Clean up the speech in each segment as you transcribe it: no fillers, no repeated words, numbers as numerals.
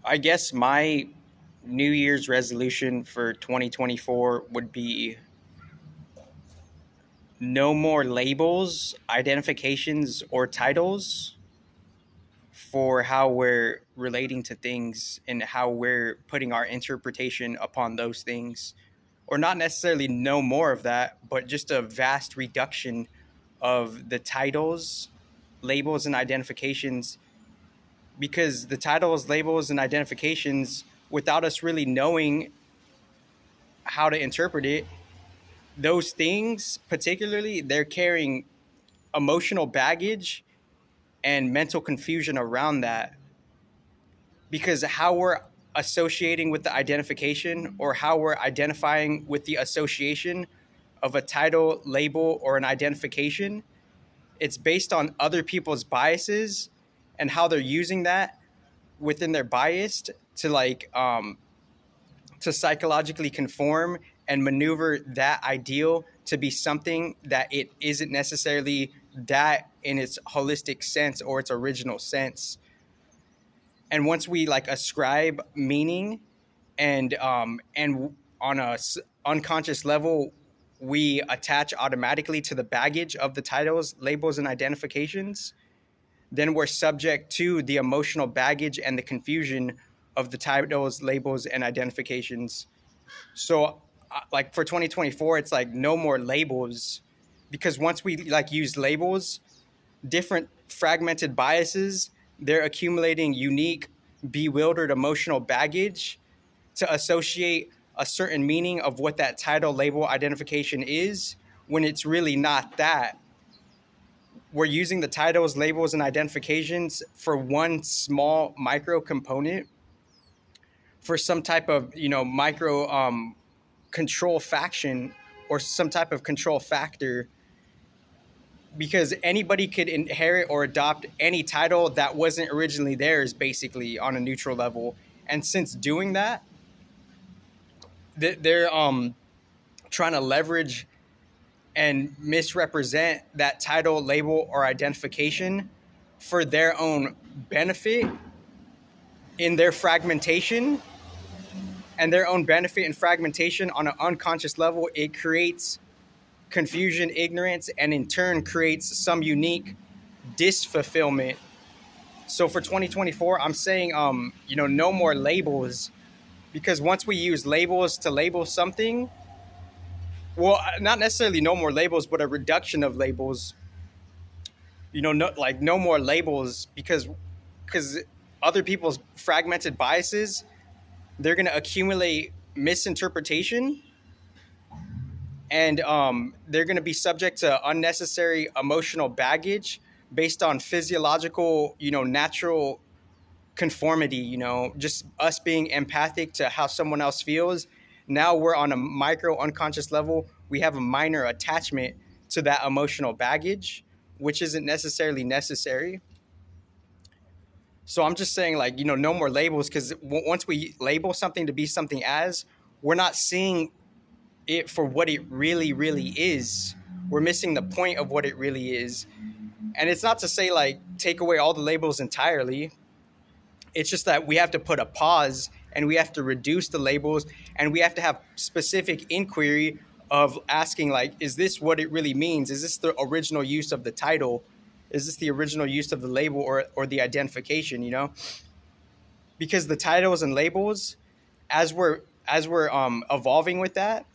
I guess my New Year's resolution for 2024 would be no more labels, identifications, or titles for how we're relating to things and how we're putting our interpretation upon those things. Or not necessarily no more of that, but just a vast reduction of the titles, labels, and identifications, because the titles, labels, and identifications, without us really knowing how to interpret it, those things particularly, they're carrying emotional baggage and mental confusion around that, because how we're associating with the identification or how we're identifying with the association of a title, label, or an identification, it's based on other people's biases and how they're using that within their bias to psychologically conform and maneuver that ideal to be something that it isn't necessarily that in its holistic sense or its original sense. And once we like ascribe meaning and on a unconscious level, we attach automatically to the baggage of the titles, labels, and identifications, then we're subject to the emotional baggage and the confusion of the titles, labels, and identifications. So, like for 2024, it's like no more labels, because once we like use labels, different fragmented biases, they're accumulating unique, bewildered emotional baggage to associate a certain meaning of what that title, label, identification is when it's really not that. We're using the titles, labels, and identifications for one small micro component for some type of micro control faction or some type of control factor, because anybody could inherit or adopt any title that wasn't originally theirs, basically on a neutral level. And since doing that, they're trying to leverage and misrepresent that title, label, or identification for their own benefit in their fragmentation. And their own benefit and fragmentation on an unconscious level, it creates confusion, ignorance, and in turn creates some unique disfulfillment. So for 2024, I'm saying, no more labels, because once we use labels to label something, well, not necessarily no more labels, but a reduction of labels. No more labels, because other people's fragmented biases, they're going to accumulate misinterpretation, and they're going to be subject to unnecessary emotional baggage based on physiological, natural conformity, just us being empathic to how someone else feels. Now we're on a micro unconscious level. We have a minor attachment to that emotional baggage, which isn't necessarily necessary. So I'm just saying, like, no more labels, because once we label something to be something as, we're not seeing it for what it really, really is. We're missing the point of what it really is. And it's not to say, like, take away all the labels entirely. It's just that we have to put a pause and we have to reduce the labels, and we have to have specific inquiry of asking, like, is this what it really means? Is this the original use of the title? Is this the original use of the label or the identification, Because the titles and labels, as we're evolving with that,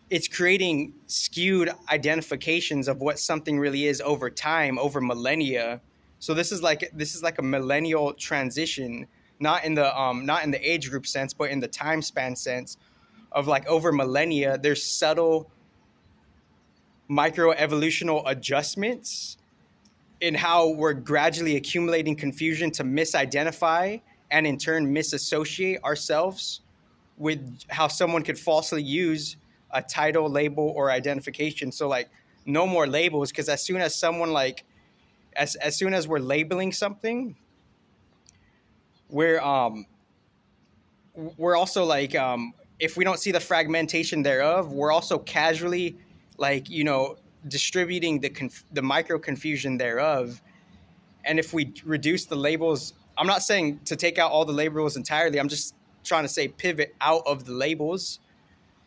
it's creating skewed identifications of what something really is over time, over millennia. So this is like a millennial transition, not in the age group sense, but in the time span sense of, like, over millennia. There's subtle micro evolutional adjustments in how we're gradually accumulating confusion to misidentify and in turn misassociate ourselves with how someone could falsely use a title, label, or identification. So, like, no more labels, because as soon as someone, like, as soon as we're labeling something, we're we're also, like, if we don't see the fragmentation thereof, we're also casually, like, distributing the micro confusion thereof. And if we reduce the labels I'm not saying to take out all the labels entirely. I'm just trying to say pivot out of the labels,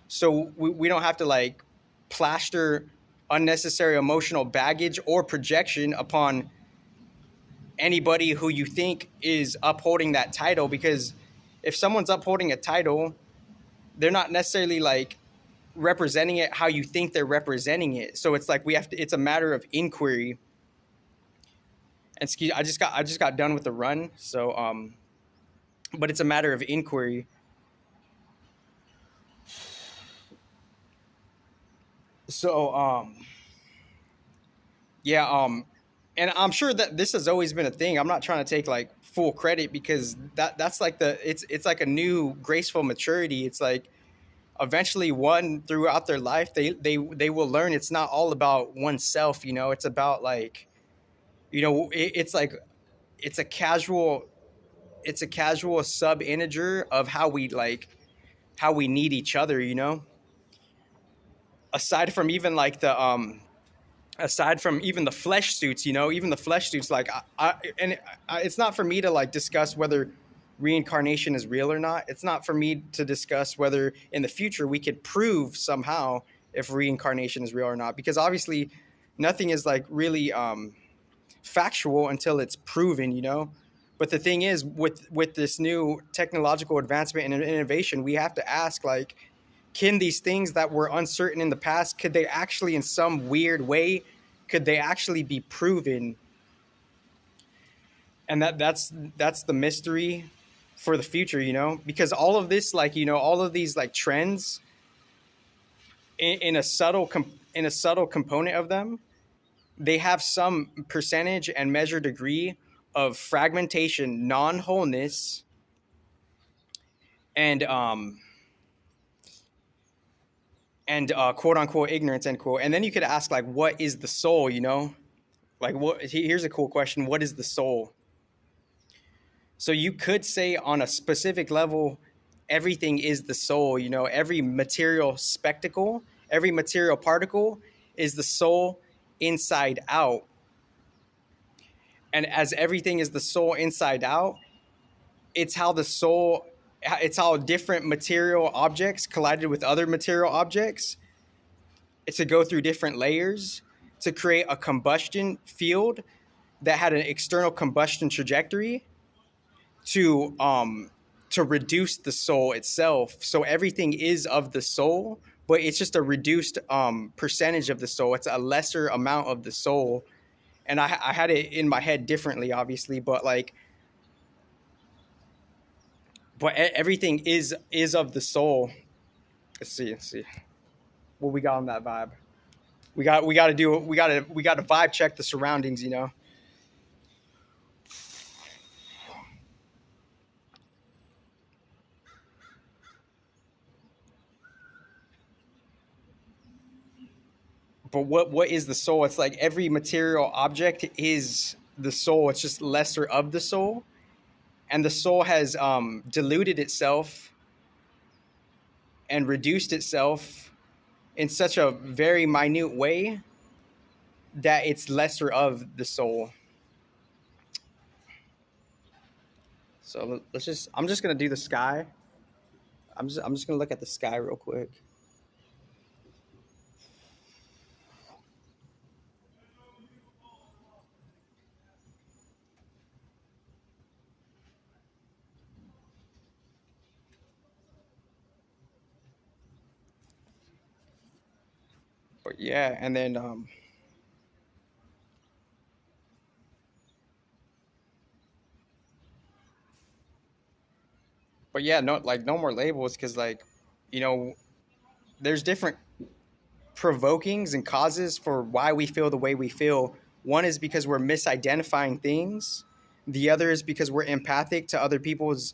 so we don't have to like plaster unnecessary emotional baggage or projection upon anybody who you think is upholding that title. Because if someone's upholding a title, they're not necessarily like representing it how you think they're representing it. So it's like we have to. It's a matter of inquiry. And excuse, I just got done with the run. So but it's a matter of inquiry. So yeah, and I'm sure that this has always been a thing. I'm not trying to take like full credit, because that's like it's like a new graceful maturity. It's like eventually one throughout their life they will learn it's not all about oneself, it's about like, it's like it's a casual sub integer of how we like how we need each other, aside from even like the aside from even the flesh suits, even the flesh suits, like it's not for me to like discuss whether reincarnation is real or not. It's not for me to discuss whether in the future we could prove somehow if reincarnation is real or not, because obviously nothing is like really factual until it's proven, but the thing is, with this new technological advancement and innovation, we have to ask, like, can these things that were uncertain in the past, could they actually in some weird way, could they actually be proven? And that's the mystery for the future, because all of this, like, all of these like trends in a subtle in a subtle component of them, they have some percentage and measure degree of fragmentation, non-wholeness, and quote unquote ignorance, end quote. And then you could ask, like, what is the soul, like, what, here's a cool question: what is the soul? So you could say on a specific level, everything is the soul, every material spectacle, every material particle is the soul inside out. And as everything is the soul inside out, it's how it's how different material objects collided with other material objects to go through different layers to create a combustion field that had an external combustion trajectory to reduce the soul itself. So everything is of the soul, but it's just a reduced percentage of the soul. It's a lesser amount of the soul. And I had it in my head differently, obviously, but like, everything is of the soul. Let's see what we got on that vibe. We got to vibe check the surroundings, But what is the soul? It's like every material object is the soul. It's just lesser of the soul, and the soul has diluted itself and reduced itself in such a very minute way that it's lesser of the soul. So I'm just gonna do the sky. I'm just gonna look at the sky real quick. But yeah, and then but yeah, no, like, no more labels, because like, you know, there's different provokings and causes for why we feel the way we feel. One is because we're misidentifying things. The other is because we're empathic to other people's,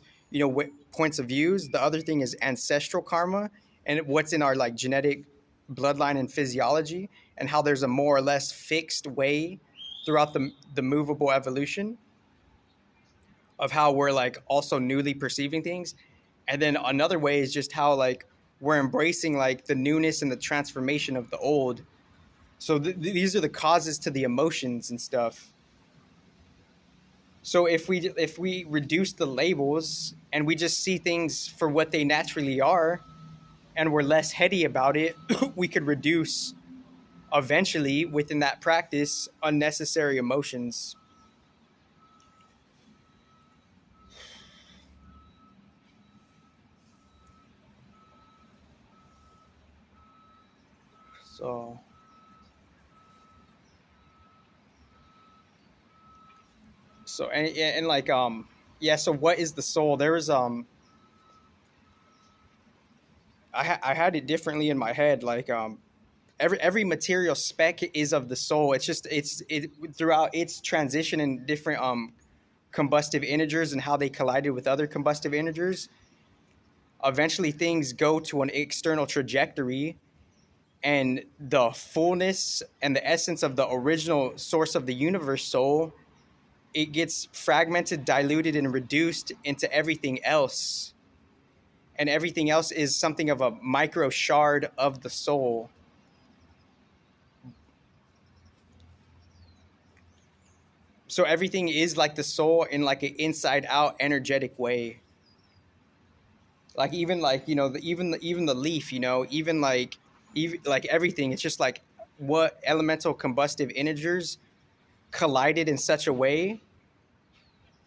points of views. The other thing is ancestral karma and what's in our like genetic bloodline and physiology, and how there's a more or less fixed way throughout the movable evolution of how we're like also newly perceiving things. And then another way is just how like we're embracing like the newness and the transformation of the old. So these are the causes to the emotions and stuff. So if we reduce the labels and we just see things for what they naturally are, and we're less heady about it, we could reduce eventually within that practice unnecessary emotions. So and like yeah, so what is the soul? There was I had it differently in my head. Like every material spec is of the soul. It's just it throughout its transition in different combustive integers and how they collided with other combustive integers. Eventually, things go to an external trajectory, and the fullness and the essence of the original source of the universe soul, it gets fragmented, diluted, and reduced into everything else. And everything else is something of a micro shard of the soul. So everything is like the soul in like an inside out energetic way. Like even like, even the leaf, even like everything, it's just like what elemental combustive integers collided in such a way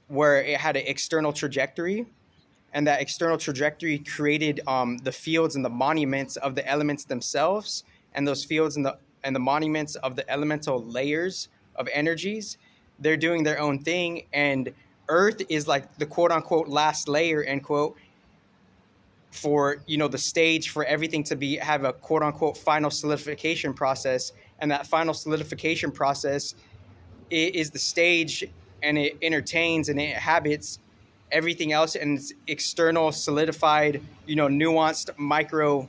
where it had an external trajectory, and that external trajectory created the fields and the monuments of the elements themselves, and those fields and the monuments of the elemental layers of energies. They're doing their own thing, and Earth is like the quote unquote last layer, end quote, for the stage for everything to be have a quote unquote final solidification process, and that final solidification process is the stage, and it entertains and it inhabits everything else, and it's external solidified, nuanced micro,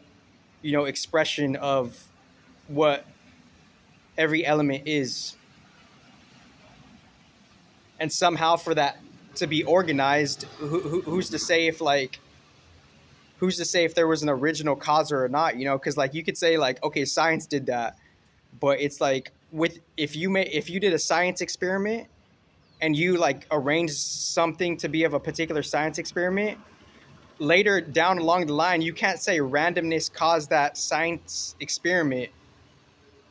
expression of what every element is. And somehow for that to be organized, who's to say if like who's to say if there was an original cause or not, because like you could say like, okay, science did that, but it's like with if you did a science experiment and you like arrange something to be of a particular science experiment, later down along the line, you can't say randomness caused that science experiment.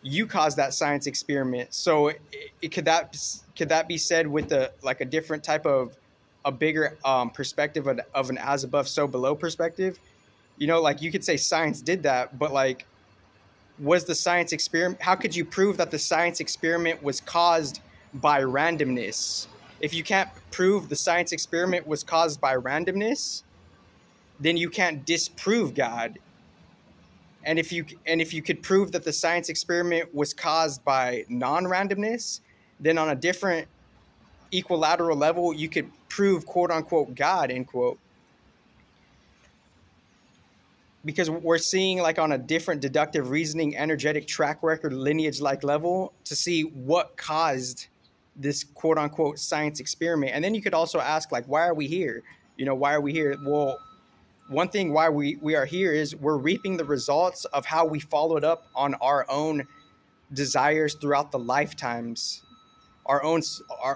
You caused that science experiment. So could that be said with a like a different type of a bigger perspective of an as above so below perspective? Like you could say science did that, but like, was the science experiment, how could you prove that the science experiment was caused by randomness? If you can't prove the science experiment was caused by randomness, then you can't disprove God. And if you could prove that the science experiment was caused by non-randomness, then on a different equilateral level you could prove quote unquote God, end quote. Because we're seeing like on a different deductive reasoning energetic track record lineage like level to see what caused this quote unquote science experiment. And then you could also ask like, why are we here? Why are we here? Well, one thing why we are here is we're reaping the results of how we followed up on our own desires throughout the lifetimes.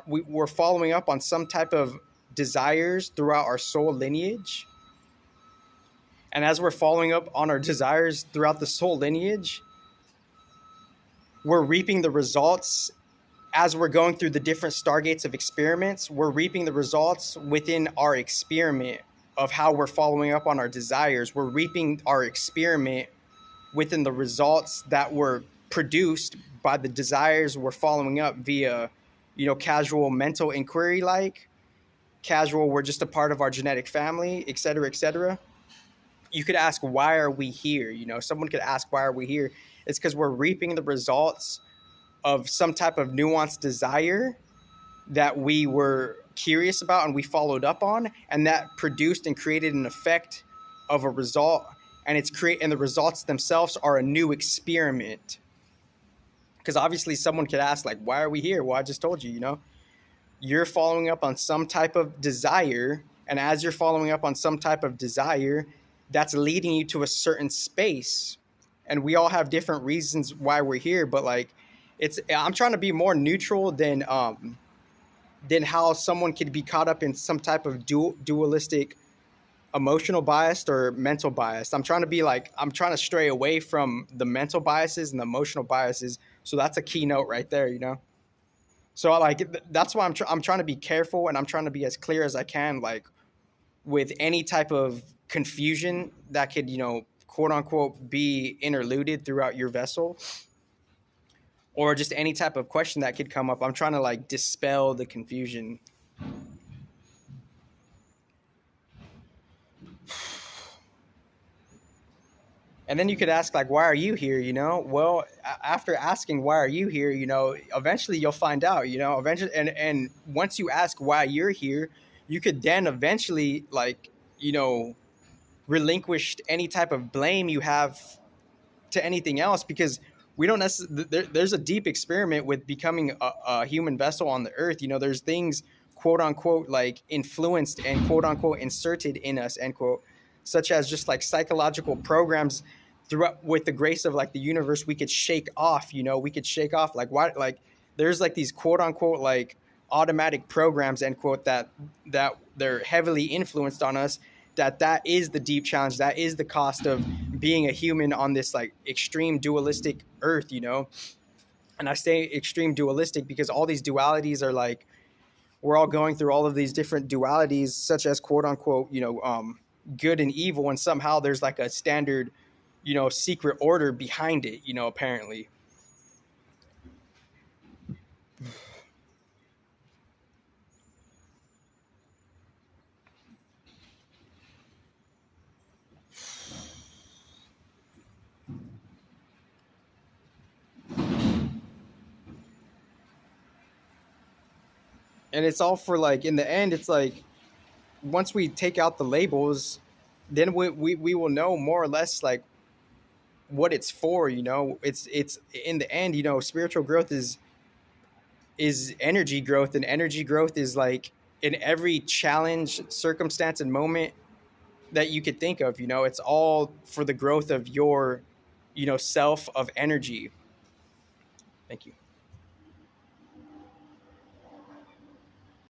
We're following up on some type of desires throughout our soul lineage. And as we're following up on our desires throughout the soul lineage, we're reaping the results as we're going through the different stargates of experiments. We're reaping the results within our experiment of how we're following up on our desires. We're reaping our experiment within the results that were produced by the desires we're following up via, casual mental inquiry, like casual, we're just a part of our genetic family, et cetera, et cetera. You could ask, why are we here? Someone could ask, why are we here? It's because we're reaping the results of some type of nuanced desire that we were curious about and we followed up on, and that produced and created an effect of a result, and and the results themselves are a new experiment. Because obviously someone could ask like, why are we here? Well, I just told you, you're following up on some type of desire, and as you're following up on some type of desire, that's leading you to a certain space. And we all have different reasons why we're here, but like I'm trying to be more neutral than then how someone could be caught up in some type of dualistic emotional bias or mental bias. I'm trying to stray away from the mental biases and the emotional biases. So that's a keynote right there, you know. So that's why I'm trying to be careful, and I'm trying to be as clear as I can, like with any type of confusion that could, you know, quote unquote, be interluded throughout your vessel, or just any type of question that could come up. I'm trying to like dispel the confusion. And then you could ask, like, why are you here, you know? Well, after asking why are you here, you know, eventually you'll find out, you know, eventually. And once you ask why you're here, you could then eventually, like, you know, relinquish any type of blame you have to anything else, because we don't necessarily, there's a deep experiment with becoming a human vessel on the earth. You know, there's things, quote unquote, like influenced and quote unquote inserted in us, end quote, such as just like psychological programs throughout, with the grace of like the universe, we could shake off, you know, we could shake off, like, why, like, there's like these quote unquote like automatic programs, end quote, that they're heavily influenced on us, that is the deep challenge, that is the cost of being a human on this like extreme dualistic earth, you know. And I say extreme dualistic because all these dualities are like, we're all going through all of these different dualities, such as quote unquote, you know, good and evil, and somehow there's like a standard, you know, secret order behind it, you know, apparently. And it's all for like, in the end, it's like, once we take out the labels, then we will know more or less like what it's for, you know. It's in the end, you know, spiritual growth is energy growth, and energy growth is like in every challenge, circumstance, and moment that you could think of, you know. It's all for the growth of your, you know, self of energy. Thank you.